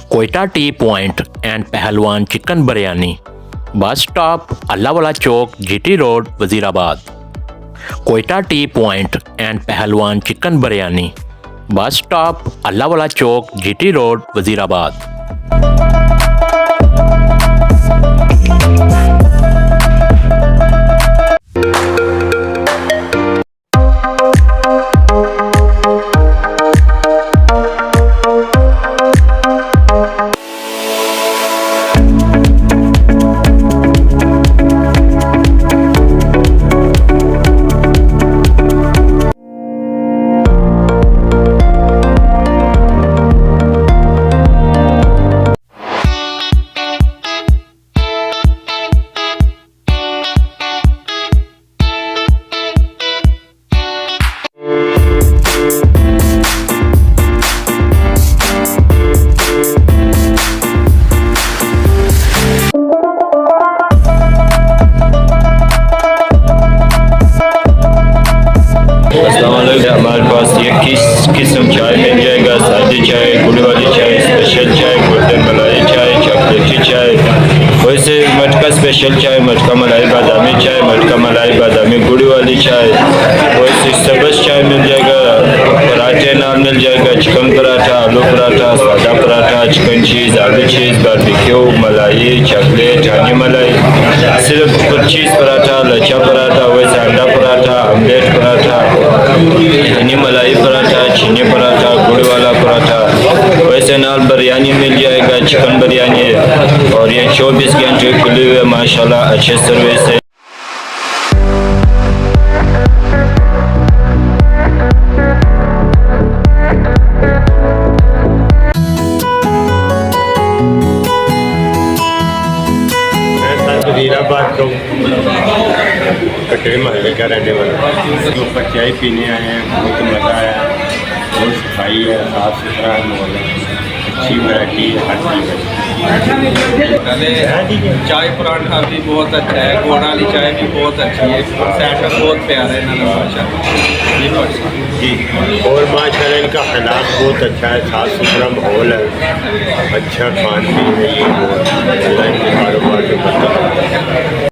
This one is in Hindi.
Quetta Tea Point and Pehlwan Chicken Biryani. Bus stop Allahwala Chowk, GT Road, Wazirabad. Quetta Tea Point and Pehlwan Chicken Biryani. Bus stop Allahwala Chowk, GT Road, Wazirabad. हमारे पास ये किस्म चाय मिल जाएगा, सादी चाय, गुड़ वाली चाय, स्पेशल चाय, गोल्डन मलाई चाय, चॉकलेटी चाय, वैसे मटका स्पेशल चाय, मटका मलाई बादामी चाय, मटका मलाई बादामी गुड़ वाली चाय, वैसे सब्ज़ चाय मिल जाएगा, पराठे नान मिल जाएगा, चिकन पराठा, आलू पराठा, सादा पराठा, चिकन चीज़, आलू चीज़, बारबेक्यू, मलाई, चॉकलेट, हनी मलाई, सिर्फ चीज़ पराठा, लच्छा पराठा, वैसे अंडा पराठा, ऑमलेट पराठा, हनी मलाई पराठा, चीनी पराठा, गुड़ वाला पराठा, वैसे नाल बिरयानी मिल जाएगा, चिकन बिरयानी, और ये 24 घंटे खुली हुई है माशाल्लाह, अच्छे सर्विस है। वजीराबाद को कटरे महल का रहने वाला के ऊपर चाय पीने आए हैं, बहुत मज़ा आया, बहुत सफाई है, साफ़ सुथरा माहौल है, अच्छी वैरायटी है, हर चीज़ है। चाय पराठा भी बहुत अच्छा है, गुड़ वाली चाय भी बहुत अच्छी है, सेटअप बहुत प्यारा है ना माशाल्लाह जी। और माशाल्लाह इनका हालात बहुत अच्छा है, साफ़ सुथरा माहौल है, अच्छा खान पीन है, ये बहुत अल्लाह इनके कारोबार के बरकत।